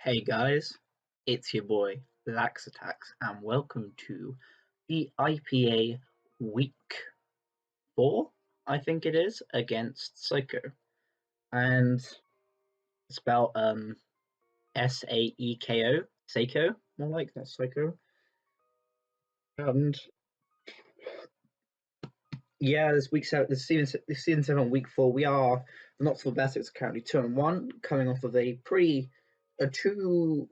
Hey guys, it's your boy Lax Attacks, and welcome to the IPA week 4, I think it is, against Psycho. And spelled Saeko, Seiko, more like that, Psycho. And yeah, this season 7, week 4, we are not for best. It's currently 2-1, coming off of a 2-0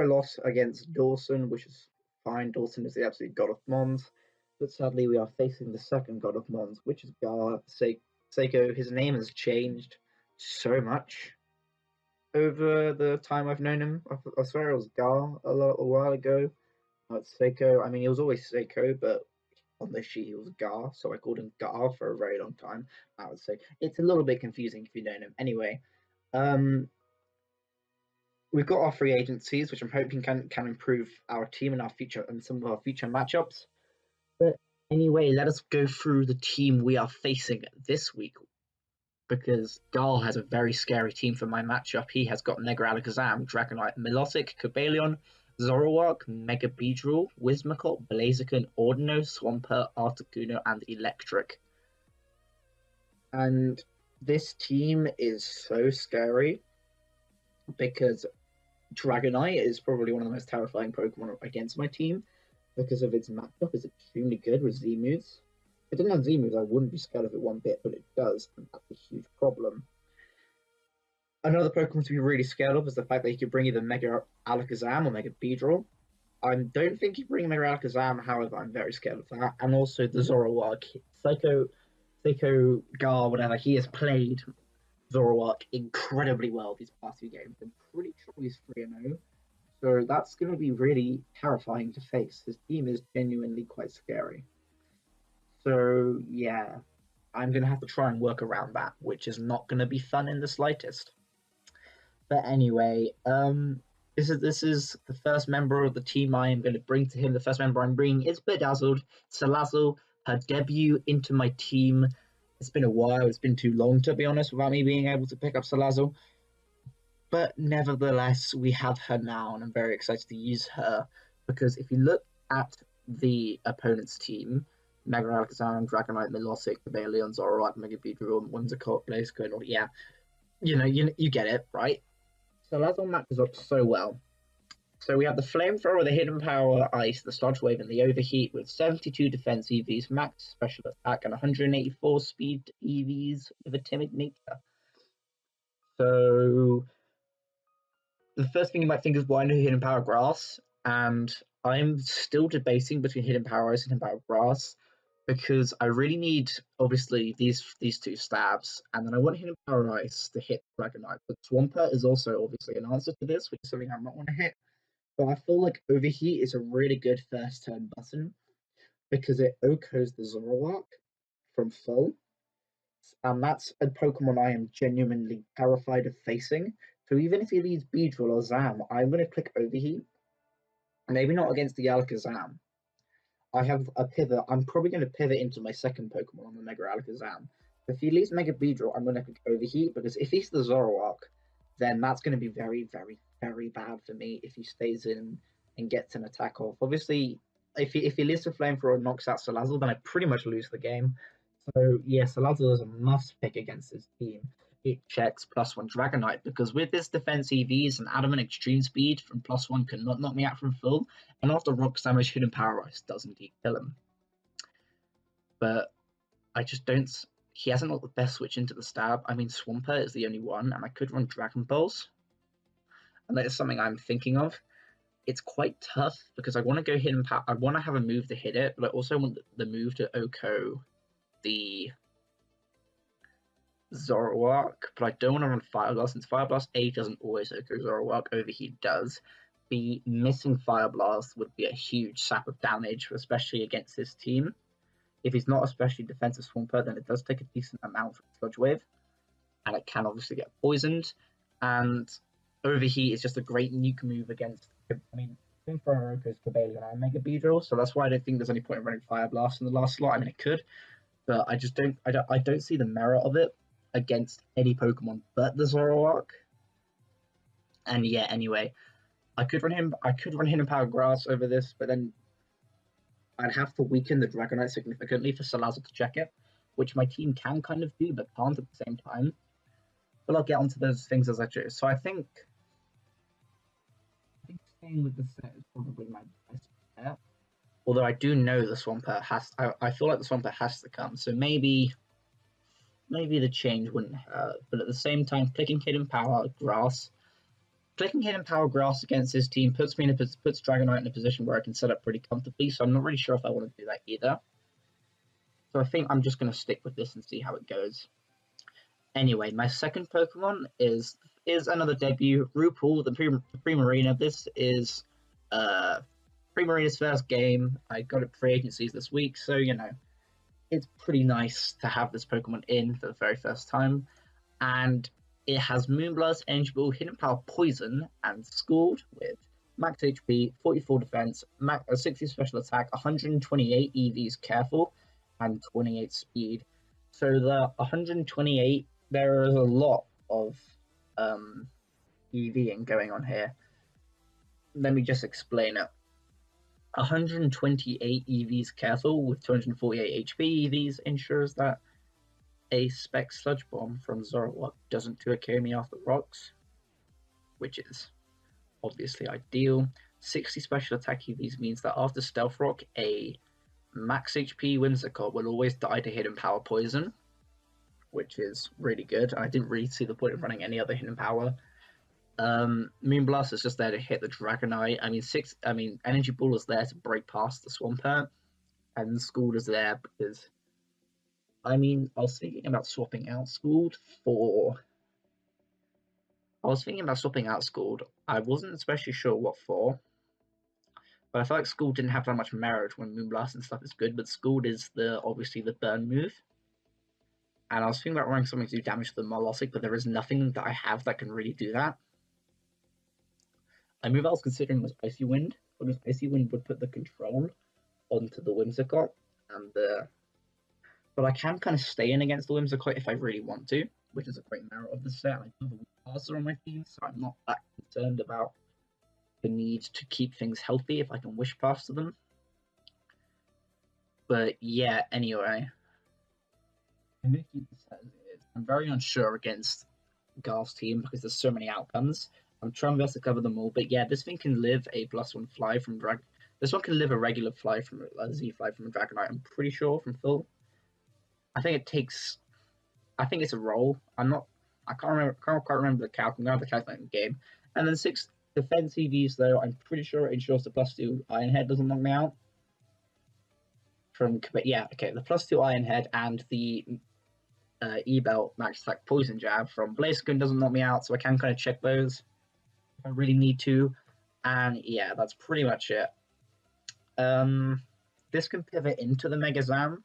loss against Dawson, which is fine. Dawson is the absolute god of Mons, but sadly we are facing the second god of Mons, which is Gar Seiko. His name has changed so much over the time I've known him. I swear it was Gar a while ago. Now it's Seiko. I mean, he was always Seiko, but on this sheet he was Gar, so I called him Gar for a very long time. I would say it's a little bit confusing if you don't know him. Anyway, we've got our free agencies, which I'm hoping can improve our team and our future and some of our future matchups. But anyway, let us go through the team we are facing this week, because Gar has a very scary team for my matchup. He has got Mega Alakazam, Dragonite, Milotic, Cobalion, Zoroark, Mega Beedrill, Whimsicott, Blaziken, Ordino, Swampert, Articuno, and Electric. And this team is so scary because Dragonite is probably one of the most terrifying Pokemon against my team because of its matchup is extremely good with Z-moves. If it didn't have Z-moves, I wouldn't be scared of it one bit, but it does, and that's a huge problem. Another Pokemon to be really scared of is the fact that he could bring either Mega Alakazam or Mega Beedrill. I don't think he'd bring Mega Alakazam, however, I'm very scared of that. And also the Zoroark. Psycho Gar, whatever, he has played Zoroark incredibly well these past few games. I'm pretty sure he's 3-0. So that's going to be really terrifying to face. His team is genuinely quite scary. So yeah, I'm going to have to try and work around that, which is not going to be fun in the slightest. But anyway, this is the first member of the team I am going to bring to him. The first member I'm bringing is Bedazzled, Salazzle, her debut into my team. It's been a while. It's been too long, to be honest, without me being able to pick up Salazzle. But nevertheless, we have her now, and I'm very excited to use her because if you look at the opponent's team, Mega Alakazam, Dragonite, Milotic, Cobalion, Zoroark, Mega Beedrill, Whimsicott, Blaziken, yeah, you get it, right? Salazzle matches up so well. So we have the Flamethrower, the Hidden Power, Ice, the Sludge Wave, and the Overheat with 72 defense EVs, max special attack, and 184 speed EVs with a timid nature. So the first thing you might think is, why no Hidden Power Grass? And I'm still debating between Hidden Power Ice and Hidden Power Grass because I really need, obviously, these two stabs, and then I want Hidden Power Ice to hit Dragonite. But Swampert is also obviously an answer to this, which is something I might want to hit. But I feel like Overheat is a really good first turn button because it OHKOs the Zoroark from full. And that's a Pokemon I am genuinely terrified of facing. So even if he leads Beedrill or Zam, I'm going to click Overheat. Maybe not against the Alakazam. I have a pivot. I'm probably going to pivot into my second Pokemon on the Mega Alakazam. If he leads Mega Beedrill, I'm going to click Overheat because if he's the Zoroark, then that's going to be very, very, very bad for me if he stays in and gets an attack off. Obviously, if he lives to Flamethrower and knocks out Salazzle, then I pretty much lose the game. So yeah, Salazzle is a must pick against his team. It checks +1 Dragonite because with this defense EVs and Adamant Extreme Speed from +1 cannot knock me out from full, and after Rock Damage, Hidden Power Ice does indeed kill him. But I just don't. He hasn't got the best switch into the stab. I mean, Swampert is the only one, and I could run Dragon Balls, and that is something I'm thinking of. It's quite tough because I want to go Hidden Power. I want to have a move to hit it, but I also want the move to OHKO the Zoroark, but I don't want to run Fire Blast since Fire Blast A doesn't always OHKO Zoroark, Overheat does. The missing Fire Blast would be a huge sap of damage, especially against his team. If he's not especially defensive Swampert, then it does take a decent amount from Sludge Wave, and it can obviously get poisoned. And Overheat is just a great nuke move against. I mean, Flamethrower OHKOs Cobalion and Mega Beedrill, so that's why I don't think there's any point in running Fire Blast in the last slot. I mean, it could, but I just don't. I don't see the merit of it against any Pokemon but the Zoroark. And yeah, anyway, I could run Hidden Power Grass over this, but then I'd have to weaken the Dragonite significantly for Salazzle to check it, which my team can kind of do, but can't at the same time. But I'll get onto those things as I choose. So I think staying with the set is probably my best bet. Although I do know the Swampert has, I feel like the Swampert has to come. So maybe the change wouldn't hurt. But at the same time, clicking Hidden Power Grass against his team puts Dragonite in a position where I can set up pretty comfortably. So I'm not really sure if I want to do that either. So I think I'm just going to stick with this and see how it goes. Anyway, my second Pokemon is another debut, Rupal, the Primarina. This is Primarina's first game. I got it free agencies this week, so you know, it's pretty nice to have this Pokemon in for the very first time. And it has Moonblast, Energy Ball, Hidden Power, Poison, and Scald with max HP, 44 defense, 60 special attack, 128 EVs careful, and 28 speed. So the 128, there is a lot of EVing going on here. Let me just explain it. 128 EVs careful with 248 HP EVs ensures that a Spec Sludge Bomb from Zoroark doesn't 2-KO me off the rocks, which is obviously ideal. 60 special attack EVs means that after Stealth Rock, a max HP Whimsicott will always die to Hidden Power Poison, which is really good. I didn't really see the point of running any other Hidden Power. Moonblast is just there to hit the Dragonite. I mean, Energy Ball is there to break past the Swampert, and Scald is there because, I was thinking about swapping out Scald. I wasn't especially sure what for, but I felt like Scald didn't have that much merit when Moonblast and stuff is good, but Scald is obviously the burn move. And I was thinking about running something to do damage to the Molostic, but there is nothing that I have that can really do that. A move I was considering was Icy Wind, because Icy Wind would put the control onto the Whimsicott, but I can kind of stay in against the Whimsicott if I really want to, which is a great merit of the set. I do have a weak passer on my team, so I'm not that concerned about the need to keep things healthy if I can wish past them. But yeah, anyway, I'm going to keep the set as it is. I'm very unsure against Garth's team because there's so many outcomes. I'm trying my best to cover them all, but yeah, this thing can live a +1 fly from This one can live a regular fly from a Z fly from a Dragonite. I'm pretty sure from full. I think it's a roll. I can't quite remember the calc. I'm gonna have to calculate in the game. And then 6 defense EVs though. I'm pretty sure it ensures the +2 Iron Head doesn't knock me out. The +2 Iron Head and the E-Belt max attack Poison Jab from Blaziken doesn't knock me out, so I can kind of check those if I really need to. And yeah, that's pretty much it. This can pivot into the Mega Zam.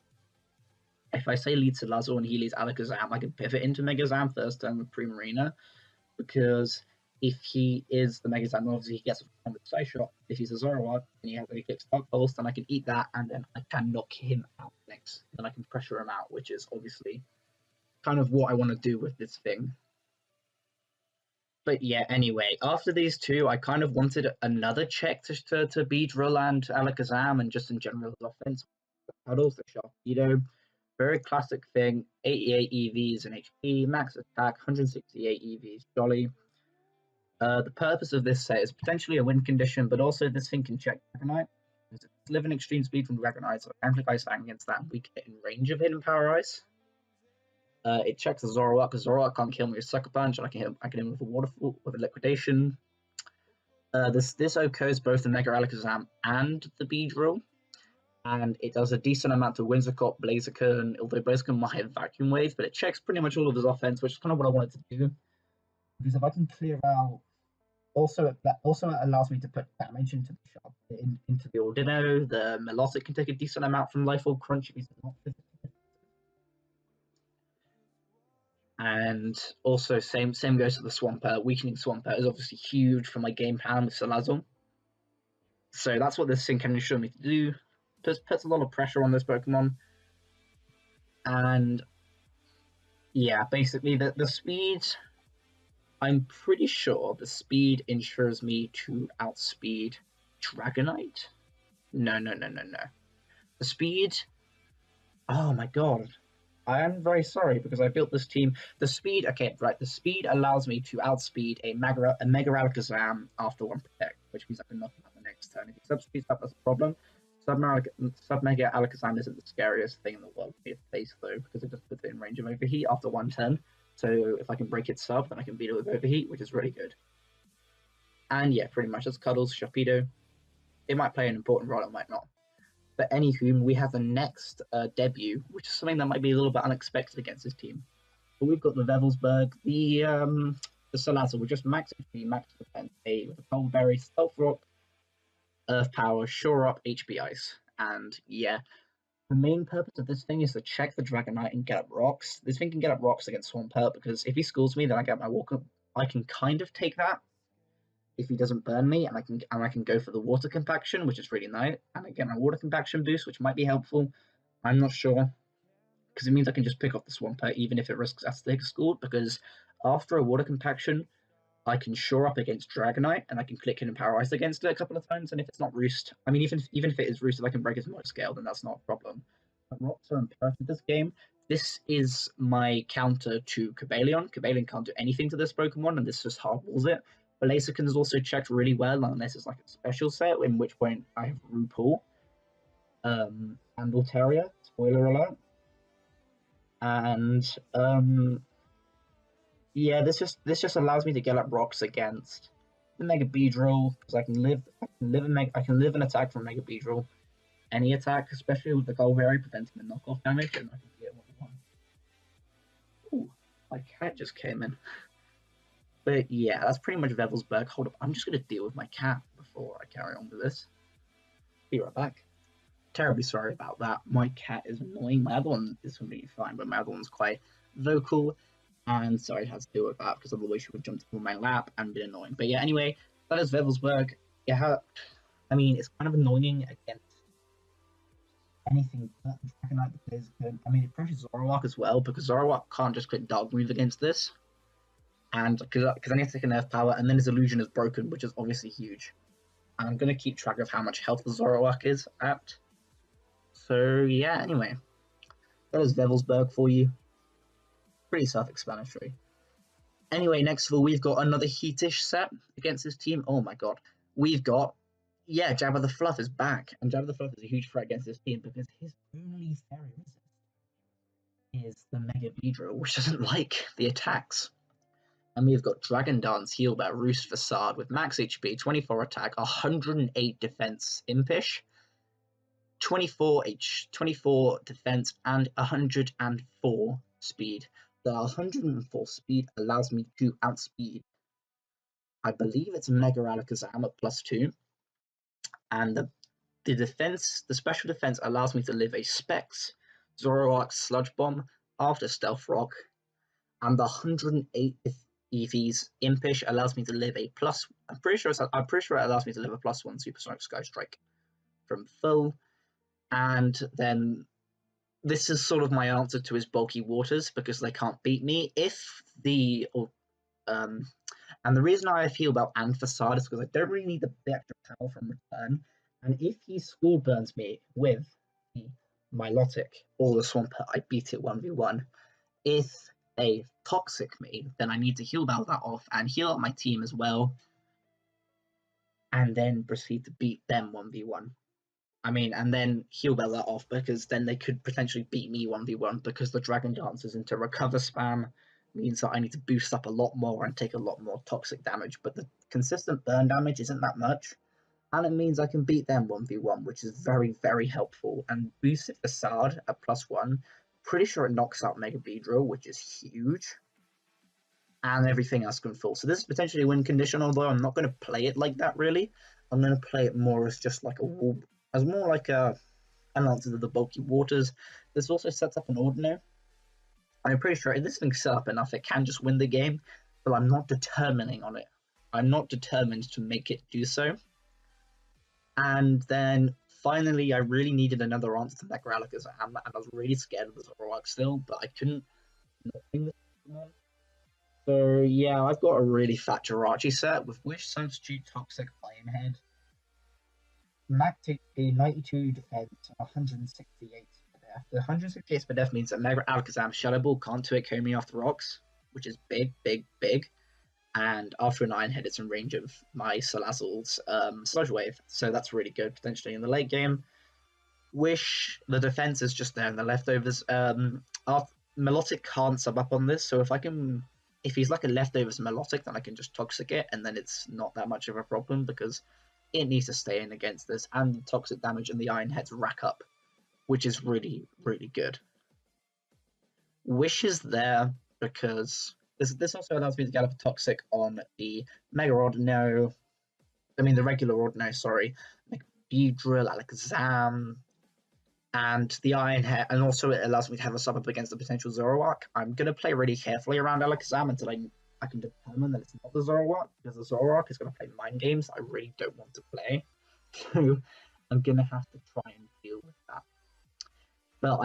If I say lead Salazzle and he leads Alakazam, I can pivot into Mega Zam first turn with Primarina, because if he is the Mega Zam, obviously he gets a with Side Shot. If he's a Zoroark and he has any kicks Dark Pulse, then I can eat that and then I can knock him out next. Then I can pressure him out, which is obviously kind of what I want to do with this thing. But yeah, anyway, after these two, I kind of wanted another check to Beedrill and Alakazam and just in general his offense. Puddles, the Sharpedo, very classic thing, 88 EVs and HP, max attack, 168 EVs, jolly. The purpose of this set is potentially a win condition, but also this thing can check Dragonite. It's living extreme speed from Dragonite, so I can click Ice Fang against that and we get in range of Hidden Power Ice. It checks the Zoroark, because Zoroark can't kill me with Sucker Punch, and I can hit him with a Waterfall, with a Liquidation. This OHKOs both the Mega Alakazam and the Beedrill, and it does a decent amount to Whimsicott, Blaziken, although Blaziken might have Vacuum Wave, but it checks pretty much all of his offense, which is kind of what I wanted to do. Because if I can clear out, that also allows me to put damage into the Ordino. The Melodic can take a decent amount from Life Orb Crunch if he's not physically. And also, same goes to the Swampert. Weakening Swampert is obviously huge for my game plan with Salazzle. So that's what this thing can ensure me to do. Puts a lot of pressure on this Pokemon. And yeah, basically the speed, I'm pretty sure the speed ensures me to outspeed Dragonite. No, no, no, no, no. The speed. Oh my god. I am very sorry because I built this team. The speed, okay, right. The speed allows me to outspeed a Mega Alakazam after one protect, which means I can knock him out the next turn. If he subspeeds up, that's a problem. Sub Mega Alakazam isn't the scariest thing in the world to face though, because it just puts it in range of Overheat after one turn. So if I can break its sub, then I can beat it with Overheat, which is really good. And yeah, pretty much that's Cuddles, Sharpedo. It might play an important role, it might not. But anywho, we have the next debut, which is something that might be a little bit unexpected against this team. But we've got the Vevelsberg, the Salazzle with just max HP, max defense, with a Cold Berry, Stealth Rock, Earth Power, Shore Up, HP Ice. And yeah, the main purpose of this thing is to check the Dragonite and get up rocks. This thing can get up rocks against Swampert because if he schools me, then I get my walk up. I can kind of take that if he doesn't burn me, and I can go for the water compaction, which is really nice, and I get my water compaction boost, which might be helpful. I'm not sure, because it means I can just pick off the Swampert even if it risks us to take a scored, because after a water compaction, I can shore up against Dragonite, and I can click in and Power Ice against it a couple of times, and if it's not roost, I mean, even if it is roost, if I can break its motor scale, then that's not a problem. But rocks are imperative this game. This is my counter to Cobalion. Cobalion can't do anything to this Pokemon, and this just hardballs it. Blaziken is also checked really well, unless it's like a special set, in which point I have RuPaul, and Altaria, spoiler alert. And yeah, this just allows me to get up rocks against the Mega Beedrill, because I can live an attack from Mega Beedrill. Any attack, especially with the Gold Berry, preventing the knockoff damage, and I can get 1-1. Ooh, my cat just came in. But yeah, that's pretty much Vevelsberg. Hold up, I'm just going to deal with my cat before I carry on with this. Be right back. Terribly sorry about that. My cat is annoying. My other one is completely fine, but my other one's quite vocal. And sorry, I had to deal with that because otherwise she would jump on my lap and be annoying. But yeah, anyway, that is Vevelsberg. Yeah, I mean, it's kind of annoying against anything but Dragonite because I mean, it pressures Zoroark as well because Zoroark can't just click Dark Move against this. And because I need to take an Earth Power, and then his illusion is broken, which is obviously huge. And I'm going to keep track of how much health the Zoroark is at. So yeah, anyway, that is Vevelsberg for you. Pretty self-explanatory. Anyway, next of all, we've got another Heatish set against this team. Oh my god. We've got, yeah, Jabba the Fluff is back. And Jabba the Fluff is a huge threat against this team because his only fairy resist is the Mega Beedrill, which doesn't like the attacks. And we've got Dragon Dance, Healbell, Roost Facade with max HP, 24 attack, 108 defense Impish, 24 defense, and 104 speed. The 104 speed allows me to outspeed, I believe it's Mega Alakazam at +2, and the special defense allows me to live a Specs, Zoroark Sludge Bomb after Stealth Rock, and the 108 EV's Impish allows me to live a plus. I'm pretty sure it allows me to live a +1 Supersonic Sky Strike from full, and then this is sort of my answer to his bulky waters because they can't beat me. And the reason I feel about and Facade is because I don't really need the extra power from return. And if he School Burns me with the Milotic or the Swampert, I beat it 1v1. If they Toxic me, then I need to heal battle that off and heal up my team as well. And then proceed to beat them 1v1. I mean, and then heal battle that off because then they could potentially beat me 1v1 because the Dragon Dance is into recover spam. Means that I need to boost up a lot more and take a lot more toxic damage, but the consistent burn damage isn't that much, and it means I can beat them 1v1, which is very, very helpful. And boosted Facade at +1, pretty sure it knocks out Mega Beedrill, which is huge, and everything else can fall. So this is potentially a win condition, although I'm not going to play it like that really. I'm going to play it more as just like an answer to the bulky waters. This also sets up an Ordinary. I'm pretty sure if this thing's set up enough, it can just win the game, but I'm not determining on it. I'm not determined to make it do so. And then finally, I really needed another answer to Mega Alakazam, and I was really scared of the Zoroark still, but I couldn't not bring this Pokemon. So yeah, I've got a really fat Jirachi set with Wish, Substitute, Toxic, Ironhead, Max HP, 92 defense, 168 for death. The 168 for death means that Mega Alakazam Shadow Ball can't 2-hit me off the rocks, which is big, big, big. And after an Ironhead, it's in range of my Salazzle's Sludge Wave, so that's really good potentially in the late game. Wish, the defense is just there in the leftovers. Melodic can't sub up on this, so if he's like a leftovers Melodic, then I can just Toxic it, and then it's not that much of a problem because it needs to stay in against this, and the toxic damage and the Iron Heads rack up, which is really, really good. Wish is there because this also allows me to get up a Toxic on the Mega Ordinary, the regular Ordinary, sorry, like Beedrill, Alakazam, and the Iron Head, and also it allows me to have a sub up against the potential Zoroark. I'm going to play really carefully around Alakazam until I can determine that it's not the Zoroark, because the Zoroark is going to play mind games I really don't want to play. So I'm going to have to try and deal with that. But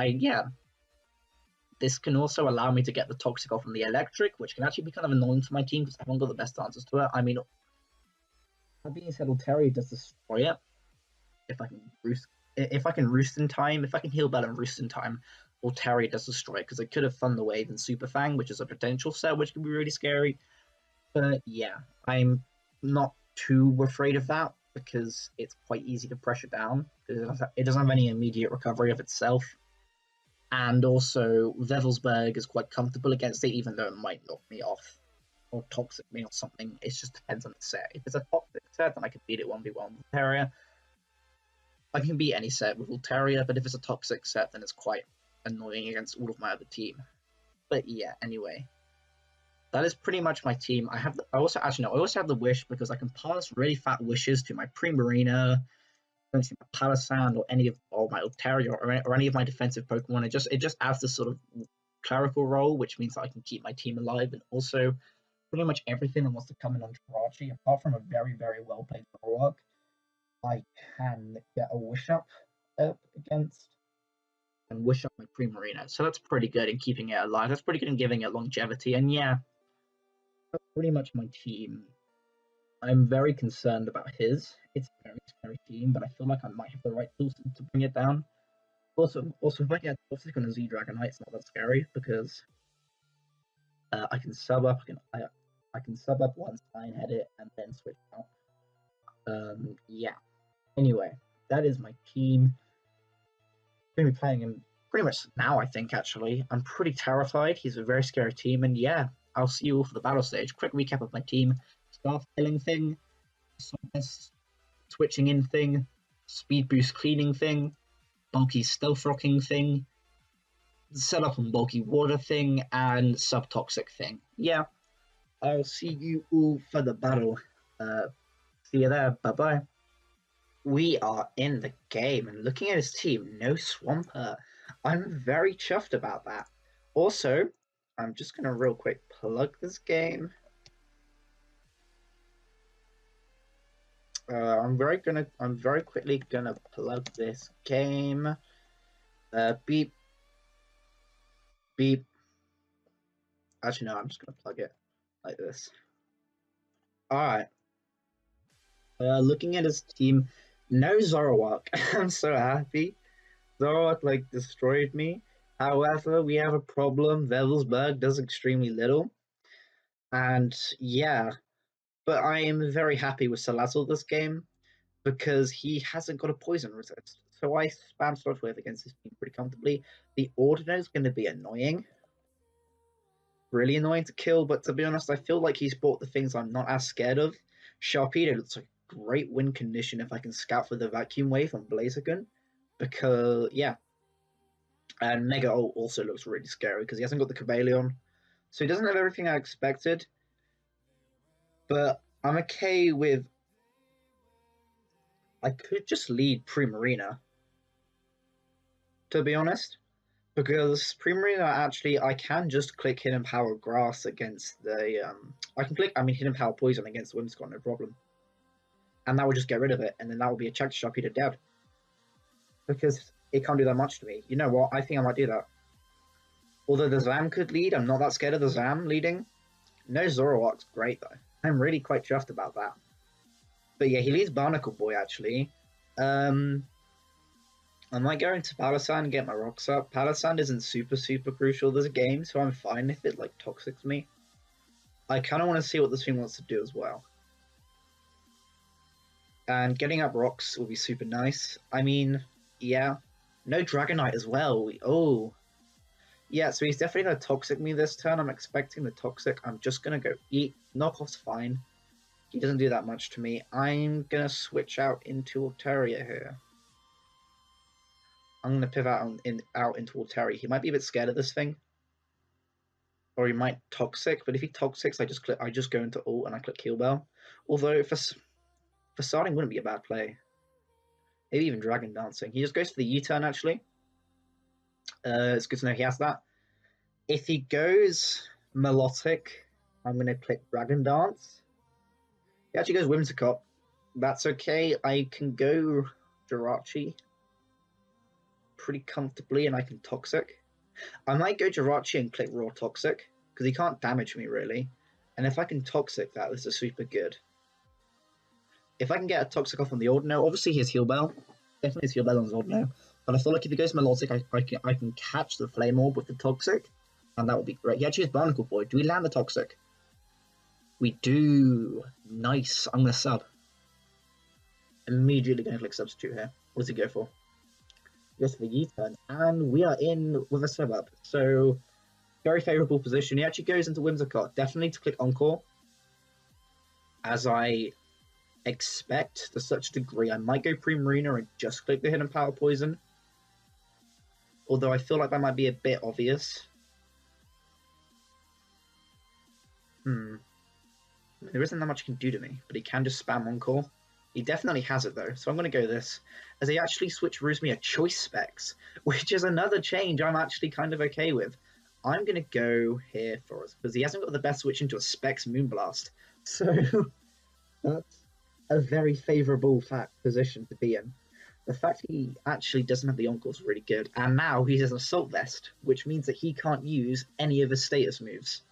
this can also allow me to get the Toxic off from the Electric, which can actually be kind of annoying for my team because I haven't got the best answers to it. I mean, that being said, Altaria does destroy it. If I can roost in time, if I can heal better and roost in time, Altaria does destroy it because it could have Thunder Wave and Super Fang, which is a potential set which can be really scary. But yeah, I'm not too afraid of that because it's quite easy to pressure down. It doesn't have any immediate recovery of itself. And also, Vevelsberg is quite comfortable against it, even though it might knock me off or Toxic me or something. It just depends on the set. If it's a Toxic set, then I can beat it 1v1 with Altaria. I can beat any set with Altaria, but if it's a Toxic set, then it's quite annoying against all of my other team. But yeah, anyway. That is pretty much my team. I also have the Wish because I can pass really fat wishes to my Primarina, my Palisand, or any of my Altaria or any of my defensive Pokemon. It just adds this sort of clerical role, which means that I can keep my team alive, and also pretty much everything that wants to come in on Jirachi, apart from a very, very well played Zoroark, I can get a Wish up against and Wish up my Primarina. So that's pretty good in keeping it alive. That's pretty good in giving it longevity. And yeah, that's pretty much my team. I'm very concerned about his. It's a very scary team, but I feel like I might have the right tools to bring it down. Also, if I get Toxic on a Z Dragonite, it's not that scary because I can sub up. I can sub up once, Ironhead it, and then switch out. Yeah. Anyway, that is my team. I'm going to be playing him pretty much now, I think, actually. I'm pretty terrified. He's a very scary team, and yeah, I'll see you all for the battle stage. Quick recap of my team. Scarf killing thing, switching in thing, speed boost cleaning thing, bulky stealth rocking thing, set up and bulky water thing, and subtoxic thing. Yeah, I'll see you all for the battle. See you there. Bye-bye. We are in the game, and looking at his team, no Swampert. I'm very chuffed about that. Also, I'm just going to real quick plug this game. I'm very quickly gonna plug this game. Beep. Beep. Actually, no, I'm just gonna plug it like this. Alright. Looking at his team, no Zoroark. I'm so happy. Zoroark, destroyed me. However, we have a problem. Vevelsberg does extremely little. And, yeah. But I am very happy with Salazzle this game because he hasn't got a poison resist. So I spam Sludge Wave against this team pretty comfortably. The Ordinary is going to be annoying. Really annoying to kill, but to be honest, I feel like he's bought the things I'm not as scared of. Sharpedo looks like a great win condition if I can scout for the Vacuum Wave on Blaziken. Because, yeah. And Mega Ult also looks really scary because he hasn't got the Cobalion. So he doesn't have everything I expected. But I'm okay with... I could just lead Primarina, to be honest. Because Primarina, actually, I can just click Hidden Power Grass against the... I can click, Hidden Power Poison against the Whimsicott, no problem. And that will just get rid of it, and then that will be a check to Sharpedo dead. Because it can't do that much to me. You know what? I think I might do that. Although the Zam could lead, I'm not that scared of the Zam leading. No Zoroark's great though. I'm really quite chuffed about that. But yeah, he leaves Barnacle Boy actually. I might go into Palisand and get my rocks up. Palisand isn't super crucial this game, so I'm fine if it like toxics me. I kind of want to see what this thing wants to do as well. And getting up rocks will be super nice. I mean, yeah. No Dragonite as well. Oh. Yeah, so he's definitely going to toxic me this turn. I'm expecting the toxic. I'm just going to go eat. Knockoff's fine. He doesn't do that much to me. I'm going to switch out into Altaria here. I'm going to pivot out into Altaria. He might be a bit scared of this thing. Or he might toxic, but if he toxics, I just go into ult and I click Heal Bell. Although for starting wouldn't be a bad play. Maybe even Dragon Dancing. He just goes for the U-turn actually. It's good to know he has that. If he goes Melodic, I'm going to click Dragon Dance. He actually goes Whimsicott. That's okay. I can go Jirachi pretty comfortably and I can Toxic. I might go Jirachi and click Raw Toxic because he can't damage me really. And if I can Toxic that, this is super good. If I can get a Toxic off on the Ordino, obviously he has Heal Bell. Definitely has Heal Bell on his Ordino. But I feel like if he goes Melodic, I can catch the Flame Orb with the Toxic. And that would be great. He actually has Barnacle Boy. Do we land the Toxic? We do. Nice. I'm going to sub. Immediately going to click Substitute here. What does he go for? He goes for the U-turn. And we are in with a sub up. So, very favourable position. He actually goes into Whimsicott. Definitely to click Encore. As I expect to such a degree. I might go Primarina and just click the Hidden Power Poison. Although I feel like that might be a bit obvious. There isn't that much he can do to me, but he can just spam Encore. He definitely has it though, so I'm going to go this. As he actually switcheroos me a Choice Specs, which is another change I'm actually kind of okay with. I'm going to go here for us, because he hasn't got the best switch into a Specs Moonblast. So that's a very favourable position to be in. The fact he actually doesn't have the Encore is really good. And now he has an Assault Vest, which means that he can't use any of his status moves.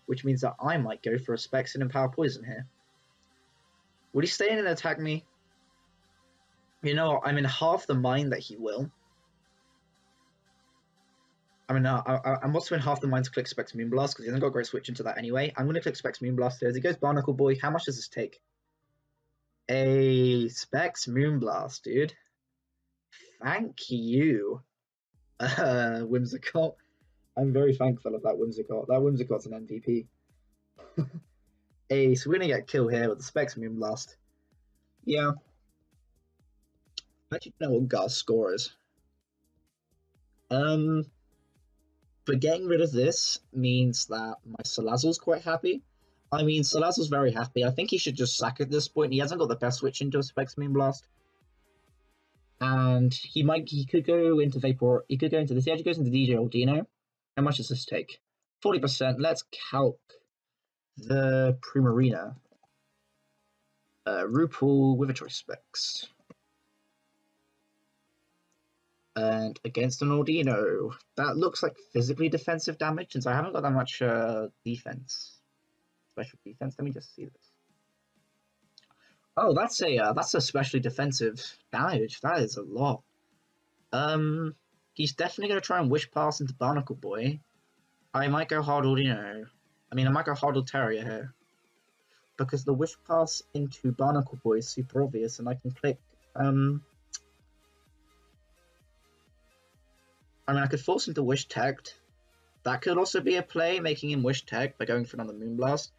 Which means that I might go for a Specs and Power Poison here. Would he stay in and attack me? You know, I'm in half the mind that he will. I mean, I'm also in half the mind to click Specs Moonblast because he hasn't got a great switch into that anyway. I'm going to click Specs Moonblast here. As he goes Barnacle Boy, how much does this take? A Specs Moonblast, dude. Thank you, Whimsicott. I'm very thankful of that Whimsicott. That Whimsicott's an MVP. So we're going to get killed here with the Specs Moonblast. Yeah. I actually don't know what Gar's score is. But getting rid of this means that my Salazzle's quite happy. I mean, Salazzle's very happy. I think he should just sack at this point. He hasn't got the best switch into a Specs Moonblast. And he could go into Vapor. He could go into this. He actually goes into DJ Aldino. How much does this take? 40%. Let's calc the Primarina. RuPaul with a Choice Specs. And against an Aldino. That looks like physically defensive damage, since I haven't got that much defense. Special defense. Let me just see this. Oh, that's a specially defensive damage. That is a lot. He's definitely going to try and Wish Pass into Barnacle Boy. I might go hard Aldino. I might go hard Altaria here. Because the Wish Pass into Barnacle Boy is super obvious, and I can click... I could force him to Wish Tagged. That could also be a play, making him Wish Tagged by going for another Moonblast.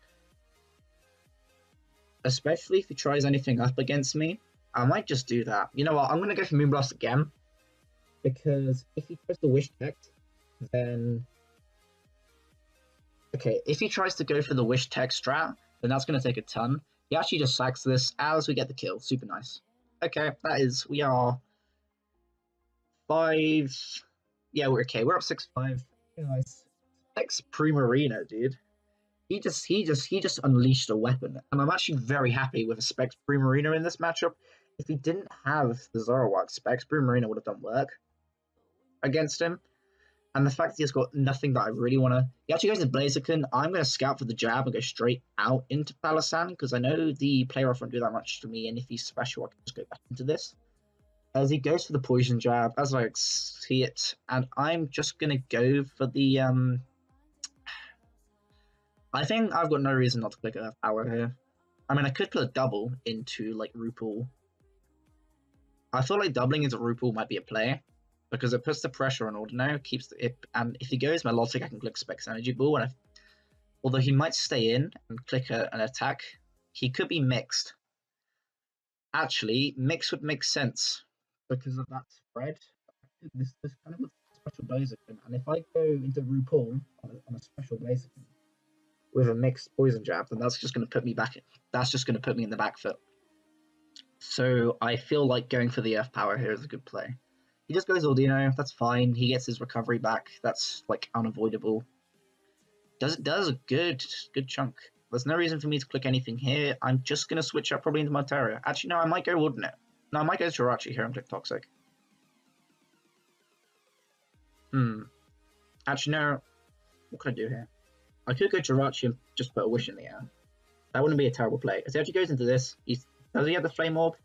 Especially if he tries anything up against me. I might just do that. You know what, I'm going to go for Moonblast again. Because if he tries to Wish Tagged, then... Okay, if he tries to go for the Wish Tag strat, then that's going to take a ton. He actually just sacks this as we get the kill. Super nice. Okay, we are 5... Yeah, we're okay. We're up 6-5. Nice. X Primarina, dude. He just unleashed a weapon. And I'm actually very happy with a Specs Primarina in this matchup. If he didn't have the Zoroark, Specs Primarina would have done work against him. And the fact that he's got nothing that I really want to... He actually goes into Blaziken. I'm going to scout for the jab and go straight out into Palossand, because I know the player off won't do that much to me, and if he's special, I can just go back into this. As he goes for the poison jab, as I see it, and I'm just going to go for the... I think I've got no reason not to click Earth Power here. I mean, I could put a double into, like, Rupal. I feel like doubling into Rupal might be a play, because it puts the pressure on Ordinary, keeps it, and if he goes Melodic, I can click Specs Energy Ball, and although he might stay in and click an attack, he could be mixed. Actually, mix would make sense because of that spread. This kind of looks like a special Blaziken, and if I go into RuPaul on a special Blaziken with a mixed poison jab, then that's just going to put me back. That's just going to put me in the back foot. So I feel like going for the Earth Power here is a good play. He just goes Ordino, that's fine. He gets his recovery back. That's like unavoidable. Does a good chunk. There's no reason for me to click anything here. I'm just going to switch up probably into Monteria. Actually, no, I might go Ordinate. No, I might go Jirachi here and click Toxic. Actually, no. What can I do here? I could go Jirachi and just put a Wish in the air. That wouldn't be a terrible play. As he actually goes into this, does he have the Flame Orb?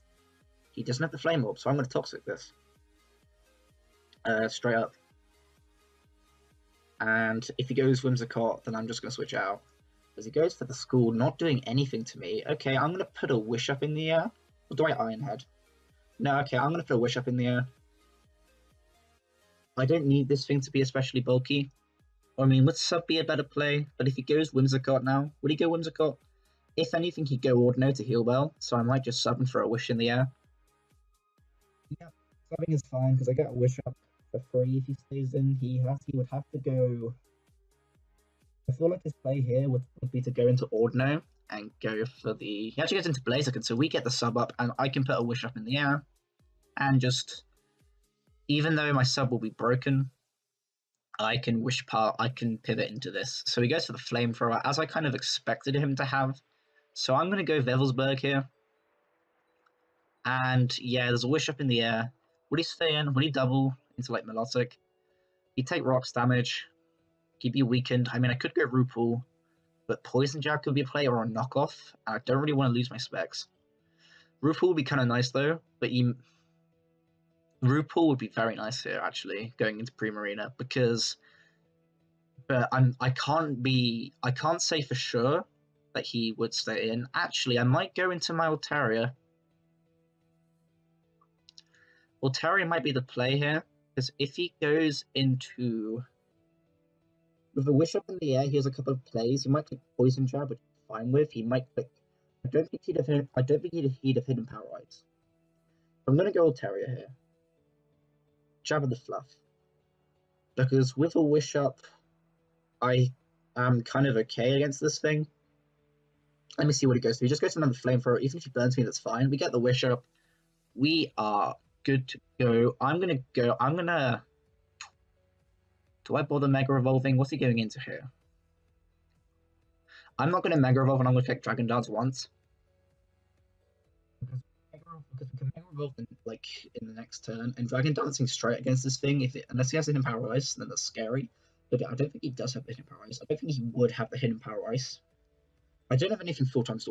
He doesn't have the Flame Orb, so I'm going to Toxic this. Straight up. And if he goes Whimsicott, then I'm just going to switch out. As he goes for the school, not doing anything to me. Okay, I'm going to put a Wish up in the air. Or do I Ironhead? No, okay, I'm going to put a Wish up in the air. I don't need this thing to be especially bulky. I mean, would Sub be a better play? But if he goes Whimsicott now, would he go Whimsicott? If anything, he'd go Ordino to heal Bell, so I might just sub him for a Wish in the air. Yeah, subbing is fine, because I get a Wish up for free if he stays in. He would have to go... I feel like his play here would be to go into Ordino and go for the... He actually goes into Blaziken, so we get the sub up, and I can put a Wish up in the air. And just... Even though my sub will be broken, I can pivot into this. So he goes for the Flamethrower, as I kind of expected him to have. So I'm going to go Vevelsberg here. And yeah, there's a Wish up in the air. Would he stay in? Would he double into like Melodic? He'd take rocks damage. He'd be weakened. I mean, I could go Rupal, but Poison Jab could be a play or a knockoff. And I don't really want to lose my specs. Rupal would be kind of nice though, but Rupal would be very nice here actually, going into Primarina, because I can't say for sure that he would stay in. Actually, I might go into my Altaria. Altaria might be the play here, because if he goes into... With a Wish up in the air, he has a couple of plays. He might click Poison Jab, which I'm fine with. He might click... I don't think he'd have Hidden Power Rights. I'm going to go Altaria here. Jab of the Fluff. Because with a Wish up, I am kind of okay against this thing. Let me see what he goes to. He just goes to another Flamethrower. Even if he burns me, that's fine. We get the Wish up. We are good to go. Do I bother Mega Evolving? What's he going into here? I'm not going to Mega Evolve, and I'm going to click Dragon Dance once. Because we can Mega Evolve in the next turn, and Dragon Dancing straight against this thing, unless he has Hidden Power Ice, then that's scary. But I don't think he does have the Hidden Power Ice. I don't think he would have the Hidden Power Ice. I don't have anything 4 times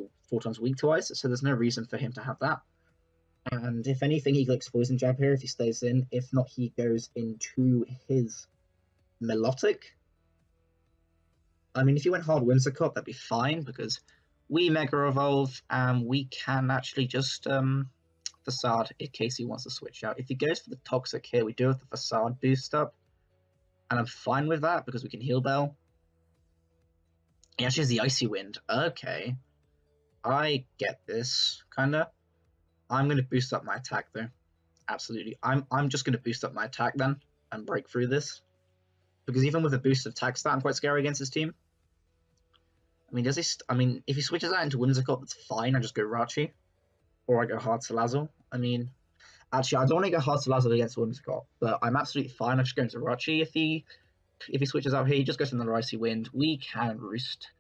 weak to Ice, so there's no reason for him to have that. And if anything, he clicks Poison Jab here if he stays in. If not, he goes into his Melodic. I mean, if you went hard Whimsicott, that'd be fine, because we Mega Evolve, and we can actually just Facade in case he wants to switch out. If he goes for the Toxic here, we do have the Facade boost up, and I'm fine with that, because we can Heal Bell. He actually has the Icy Wind. Okay. I get this, kinda. I'm going to boost up my attack, though. Absolutely. I'm just going to boost up my attack, then, and break through this. Because even with a boost of attack stat, I'm quite scary against this team. I mean, if he switches that into Whimsicott, that's fine. I just go Rachi. Or I go Hard Salazzle. I mean, actually, I don't want to go Hard Salazzle against Whimsicott, but I'm absolutely fine. I'm just going to Rachi. If he switches out here, he just goes to another Icy Wind. We can Roost.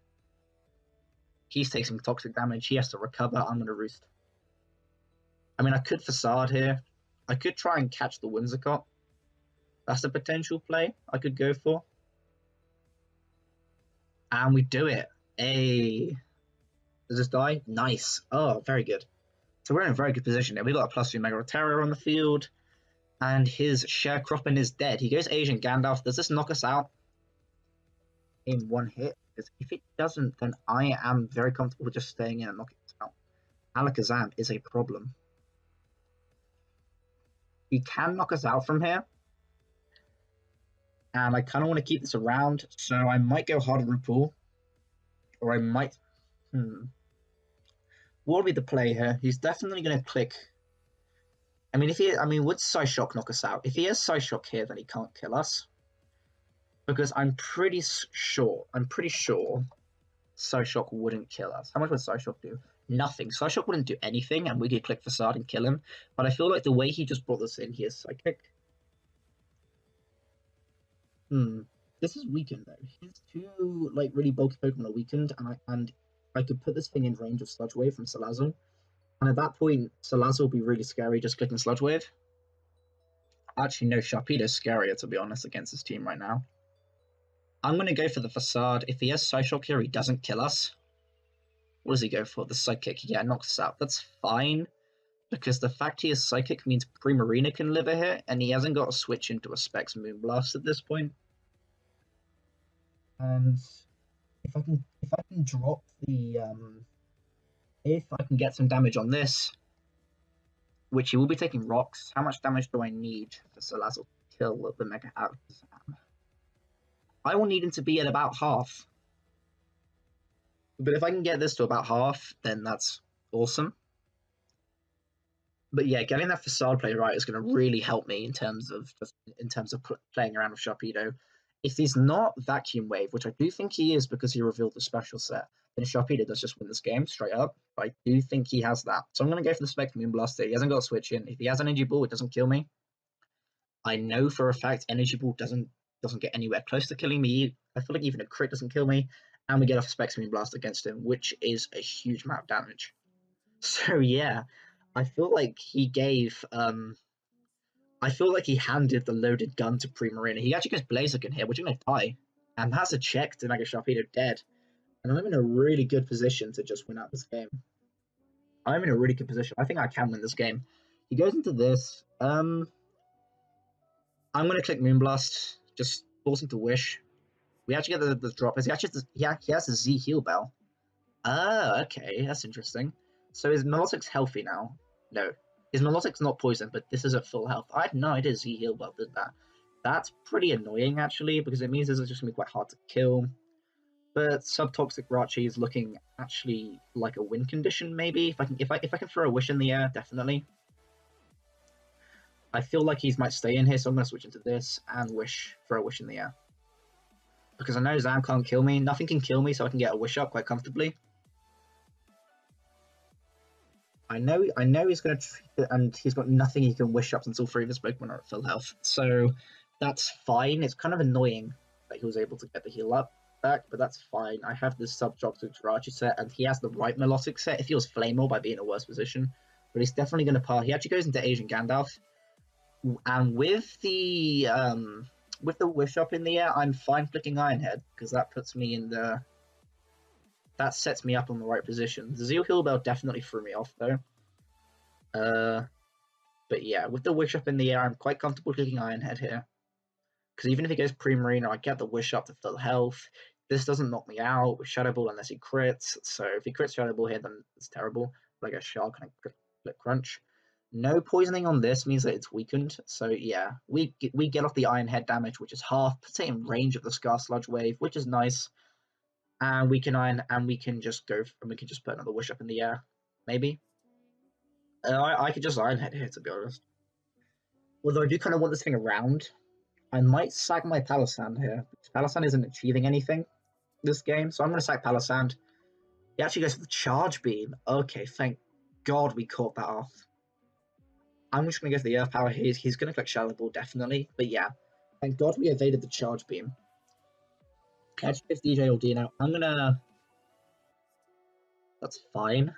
He's taking toxic damage. He has to recover. I'm going to Roost. I mean, I could Facade here. I could try and catch the Whimsicott. That's a potential play I could go for. And we do it. Hey. Does this die? Nice. Oh, very good. So we're in a very good position here. We've got a +3 Mega Terror on the field. And his Sharecropping is dead. He goes Asian Gandalf. Does this knock us out in one hit? Because if it doesn't, then I am very comfortable with just staying in and knocking us out. Alakazam is a problem. He can knock us out from here. And I kind of want to keep this around, so I might go Harder Rupul. Or I might... What would be the play here? He's definitely going to click... I mean, would Psyshock knock us out? If he has Psyshock here, then he can't kill us. Because I'm pretty sure Psyshock wouldn't kill us. How much would Psyshock do? Nothing. Psyshock wouldn't do anything, and we could click Facade and kill him. But I feel like the way he just brought this in, he is Psychic. This is weakened though. His two really bulky Pokemon are weakened, and I could put this thing in range of Sludge Wave from Salazzle. And at that point, Salazzle will be really scary just clicking Sludge Wave. Actually, no, Sharpedo's scarier, to be honest, against this team right now. I'm going to go for the Facade. If he has Psyshock here, he doesn't kill us. What does he go for? The Psychic. Yeah, knocks us out. That's fine, because the fact he is Psychic means Primarina can live here, and he hasn't got to switch into a Specs Moonblast at this point. And if I can drop the if I can get some damage on this, which he will be taking rocks, how much damage do I need for Salazzle to kill the Mega Alakazam? I will need him to be at about half. But if I can get this to about half, then that's awesome. But yeah, getting that Facade play right is going to really help me in terms of playing around with Sharpedo. If he's not Vacuum Wave, which I do think he is because he revealed the special set, then Sharpedo does just win this game straight up. But I do think he has that. So I'm going to go for the Spectre Moonblaster. He hasn't got a switch in. If he has Energy Ball, it doesn't kill me. I know for a fact Energy Ball doesn't get anywhere close to killing me. I feel like even a crit doesn't kill me. And we get off Spectre Moonblast against him, which is a huge amount of damage. So yeah, I feel like he gave... I feel like he handed the loaded gun to Primarina. He actually goes Blaziken here, which is going to die. And that's a check to Mega Sharpedo dead. And I'm in a really good position to just win out this game. I'm in a really good position. I think I can win this game. He goes into this. I'm going to click Moonblast. Just force him to Wish. We actually get the drop. He has a Z Heal Bell. Ah, okay. That's interesting. So his Milotic's healthy now. No. His Milotic's not poisoned, but this is at full health. I had no idea Z Heal Bell did that. That's pretty annoying, actually, because it means this is just going to be quite hard to kill. But Subtoxic Rachi is looking actually like a win condition, maybe. If I can throw a Wish in the air, definitely. I feel like he might stay in here, so I'm going to switch into this and throw a Wish in the air. Because I know Zam can't kill me. Nothing can kill me, so I can get a Wish up quite comfortably. I know he's going to treat it, and he's got nothing he can Wish up since all three of his Pokemon are at full health. So that's fine. It's kind of annoying that he was able to get the heal up back, but that's fine. I have this Subtoxic Rachi set, and he has the right Milotic set. If he was Flamel, I'd be in a worse position. But he's definitely going to pass. He actually goes into Asian Gandalf. And with the Wish up in the air, I'm fine clicking Ironhead, because that puts me in the... That sets me up on the right position. The Zeal Heal Bell definitely threw me off, though. But yeah, with the Wish up in the air, I'm quite comfortable clicking Ironhead here. Because even if he goes Primarina, I get the Wish up to full health. This doesn't knock me out with Shadow Ball unless he crits. So if he crits Shadow Ball here, then it's terrible. But I guess Shark and I click Crunch. No poisoning on this means that it's weakened. So yeah, we get off the Ironhead damage, which is half, puts it in range of the Scar Sludge Wave, which is nice. And we can just put another Wish up in the air, maybe. I could just Ironhead here, to be honest. Although I do kind of want this thing around. I might sack my Palossand here. Palossand isn't achieving anything this game, so I'm going to sack Palossand. He actually goes for the Charge Beam. Okay, thank God we caught that off. I'm just going to go for the Earth Power. He's going to click Shadow Ball, definitely. But yeah, thank God we evaded the Charge Beam. Catch 50 DJ or Dino. I'm going to... That's fine.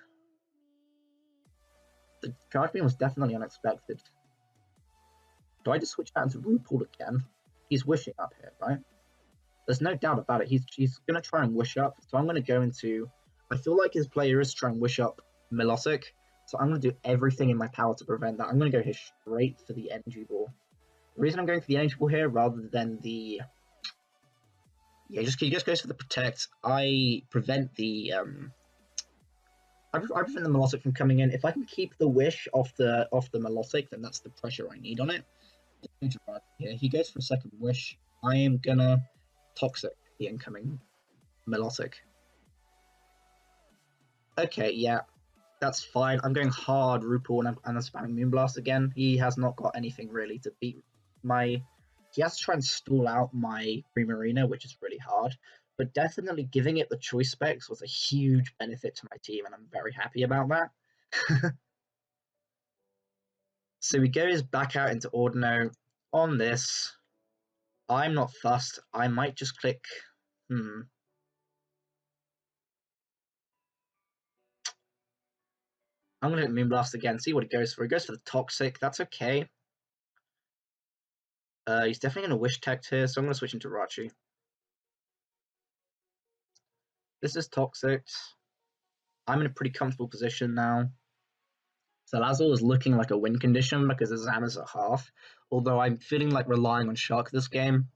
The Charge Beam was definitely unexpected. Do I just switch out into RuPaul again? He's wishing up here, right? There's no doubt about it. He's going to try and wish up. So I'm going to go into... I feel like his player is trying to wish up Milotic. So I'm going to do everything in my power to prevent that. I'm going to go here straight for the energy ball. The reason I'm going for the energy ball here rather than the... Yeah, he just goes for the protect. I prevent the... I prevent the Milotic from coming in. If I can keep the wish off the Milotic, then that's the pressure I need on it. Here, he goes for a second wish. I am gonna toxic the incoming Milotic. Okay, yeah, that's fine. I'm going hard RuPaul and I'm spamming Moonblast again. He has not got anything really to beat my... He has to try and stall out my Primarina, which is really hard. But definitely giving it the choice specs was a huge benefit to my team, and I'm very happy about that. So he goes back out into Ordino. On this, I'm not fussed. I might just click... I'm going to hit Moonblast again, see what it goes for. He goes for the Toxic. That's okay. He's definitely going to Wish Tech here, so I'm going to switch into Rachi. This is Toxic. I'm in a pretty comfortable position now. Salazzle is looking like a win condition because his Zama's at half, although I'm feeling like relying on Shark this game.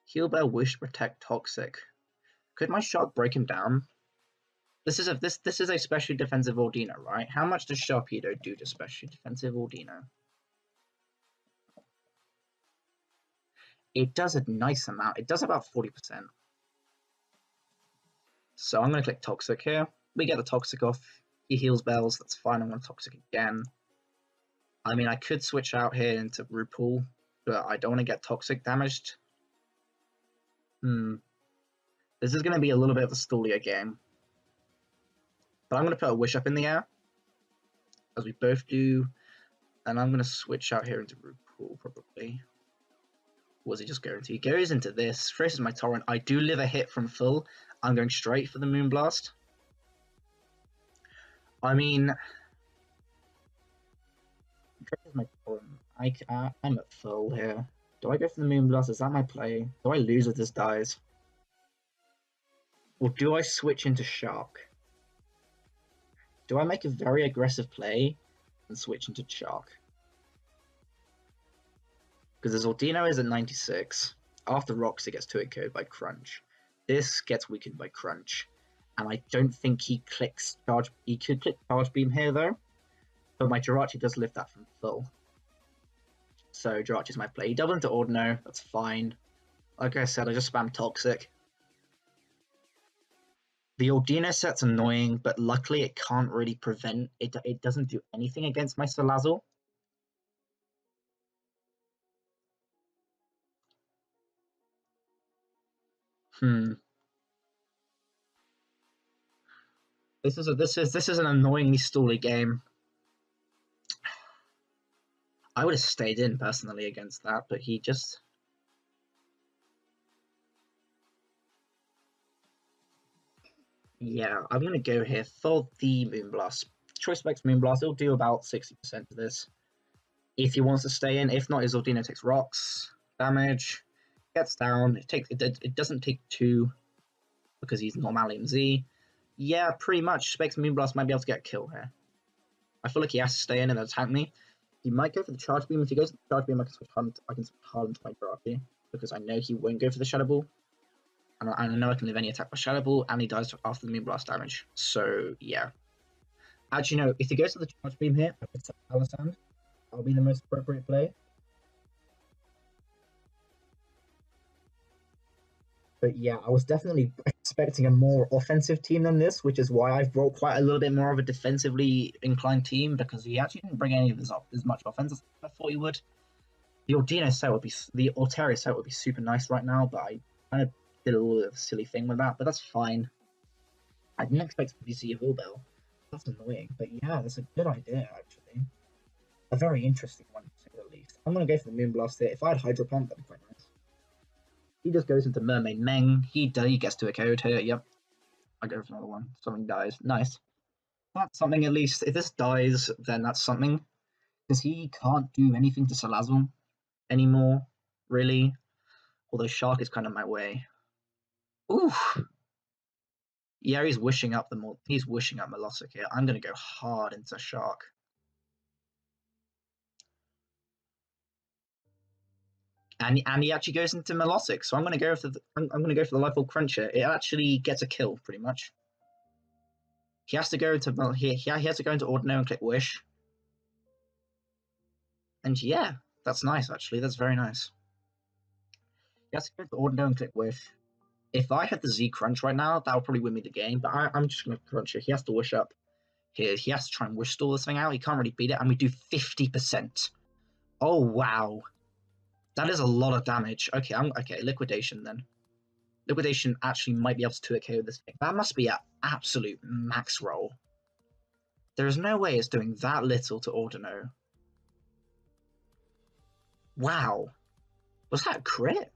Heal Bell, Wish, Protect, Toxic. Could my Shark break him down? This is a specially defensive Ordino, right? How much does Sharpedo do to specially defensive Ordino? It does a nice amount. It does about 40%. So I'm going to click Toxic here. We get the Toxic off. He heals Bells. That's fine. I'm going to Toxic again. I mean, I could switch out here into RuPaul, but I don't want to get Toxic damaged. This is going to be a little bit of a stallier game. But I'm going to put a Wish up in the air, as we both do. And I'm going to switch out here into RuPaul, probably. What was he just going to? He goes into this, traces my Torrent. I do live a hit from full. I'm going straight for the Moonblast. I mean, traces my Torrent. I'm at full here. Do I go for the Moonblast? Is that my play? Do I lose if this dies? Or do I switch into Shark? Do I make a very aggressive play and switch into Shark? Because his Ordino is at 96. After Rocks, it gets 2-hit KO'd by Crunch. This gets weakened by Crunch. And I don't think he clicks Charge. He could click Charge Beam here, though. But my Jirachi does lift that from full. So Jirachi's my play. He doubled into Ordino. That's fine. Like I said, I just spam Toxic. The Ordino set's annoying, but luckily it can't really prevent... It doesn't do anything against my Salazzle. This is an annoyingly stally game. I would have stayed in personally against that, but he just... Yeah, I'm going to go here for the Moonblast. Choice specs Moonblast, it'll do about 60% of this. If he wants to stay in, if not, his Ordino takes rocks, damage, gets down, it doesn't take 2 because he's Normalium Z. Yeah, pretty much. Specs Moonblast might be able to get a kill here. I feel like he has to stay in and attack me. He might go for the Charge Beam. If he goes for the Charge Beam, I can switch hard into my Jirachi because I know he won't go for the Shadow Ball. And I know I can live any attack by Shadow Ball, and he dies after the Moonblast damage. So, yeah. Actually, no, if he goes to the Charge Beam here, I could set Palisand. That'll be the most appropriate play. But yeah, I was definitely expecting a more offensive team than this, which is why I've brought quite a little bit more of a defensively inclined team, because he actually didn't bring any of as much offense as I thought he would. The Ordino set would be... The Altaria set would be super nice right now, but I kind of did a little bit of a silly thing with that, but that's fine. I didn't expect to see a Vilbel. That's annoying, but yeah, that's a good idea, actually. A very interesting one, to say the least. I'm going to go for the Moonblast here. If I had Hydro Pump, that'd be quite nice. He just goes into Mermaid Meng. He gets to a KO'd here, yep. I go for another one. Something dies. Nice. That's something at least. If this dies, then that's something. Because he can't do anything to Salazzle anymore, really. Although Shark is kind of my way. Ooh. Yeah, he's wishing up he's wishing up Molossus here. I'm gonna go hard into Shark. And he actually goes into Molossus, so I'm gonna go for the Life Cruncher. It actually gets a kill pretty much. He has to go into he has to go into Ordinary and click Wish. And yeah, that's nice actually. That's very nice. He has to go into Ordinary and click Wish. If I had the Z Crunch right now, that would probably win me the game. But I'm just gonna crunch it. He has to Wish up here. He has to try and Wish stall this thing out. He can't really beat it, and we do 50%. Oh wow, that is a lot of damage. Okay, okay. Liquidation then. Liquidation actually might be able to 2-hit KO this thing. That must be an absolute max roll. There is no way it's doing that little to Ordino. Wow. Was that a crit?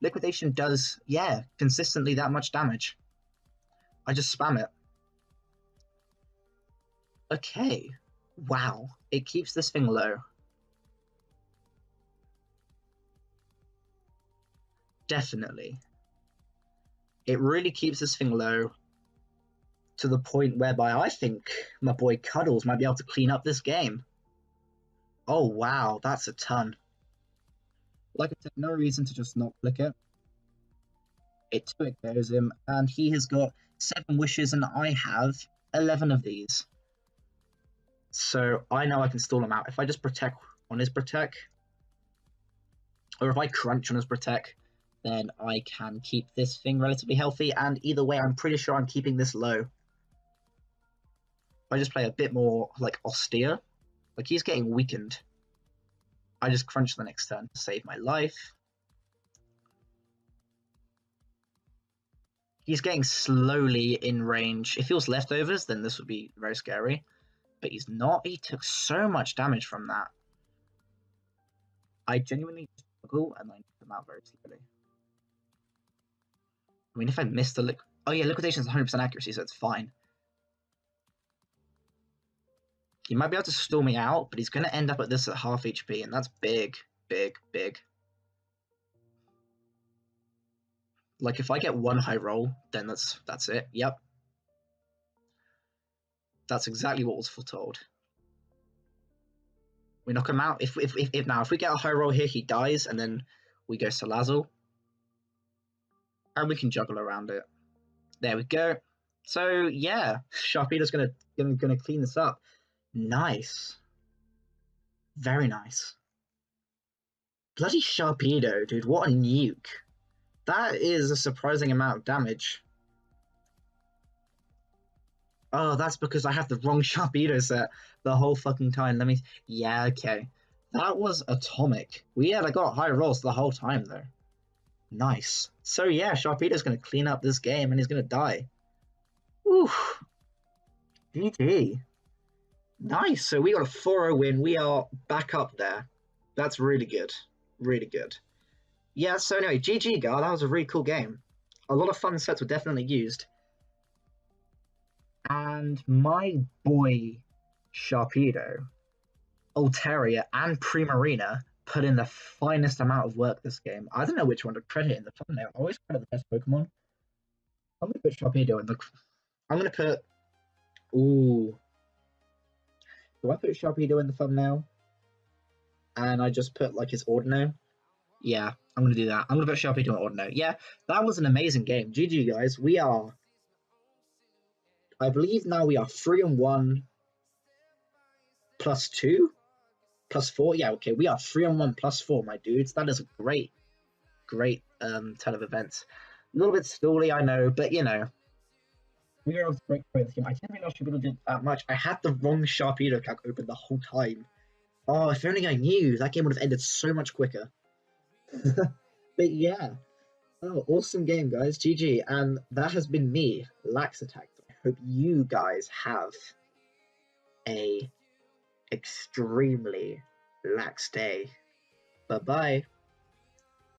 Liquidation does, yeah, consistently that much damage. I just spam it. Okay. Wow. It keeps this thing low. Definitely. It really keeps this thing low to the point whereby I think my boy Cuddles might be able to clean up this game. Oh, wow. That's a ton. Like I said, no reason to just not click it. It 2-hit KOs him, and he has got 7 wishes, and I have 11 of these. So I know I can stall him out. If I just protect on his protect, or if I crunch on his protect, then I can keep this thing relatively healthy, and either way, I'm pretty sure I'm keeping this low. If I just play a bit more, like, austere, like, he's getting weakened. I just crunch the next turn to save my life. He's getting slowly in range. If he was leftovers, then this would be very scary. But he's not. He took so much damage from that. I genuinely struggle and I knock him out very slowly. I mean, if I miss the oh yeah, liquidation is 100% accuracy, so it's fine. He might be able to stall me out, but he's going to end up at this at half HP, and that's big, big, big. Like, if I get one high roll, then that's it. Yep. That's exactly what was foretold. We knock him out. If we get a high roll here, he dies, and then we go Salazzle. And we can juggle around it. There we go. So yeah, Sharpedo's gonna clean this up. Nice. Very nice. Bloody Sharpedo, dude, what a nuke. That is a surprising amount of damage. Oh, that's because I have the wrong Sharpedo set the whole fucking time. Yeah, okay. That was atomic. I got high rolls the whole time, though. Nice. So yeah, Sharpedo's going to clean up this game, and he's going to die. Oof. GG. Nice. So we got a 4-0 win. We are back up there. That's really good. Really good. Yeah, so anyway, GG, Gar. That was a really cool game. A lot of fun sets were definitely used. And my boy Sharpedo, Altaria, and Primarina put in the finest amount of work this game. I don't know which one to credit in the thumbnail. I always credit the best Pokemon. I'm going to put Sharpedo in the... I'm going to put... Ooh. Do I put Sharpedo in the thumbnail? And I just put, like, his Ordino? Yeah, I'm going to do that. I'm going to put Sharpedo in Ordino. Yeah, that was an amazing game. GG, guys. We are... I believe now we are 3-1 plus 2? Plus 4? Yeah, okay. We are 3-1 plus 4, my dudes. That is a great turn of events. A little bit stally, I know, but, you know. We were able to break this game. I didn't realize Sharpedo did that much. I had the wrong Sharpedo account open the whole time. Oh, if only I knew, that game would have ended so much quicker. But yeah. Oh, awesome game, guys. GG. And that has been me, Lax Attack. I hope you guys have a extremely lax day. Bye-bye.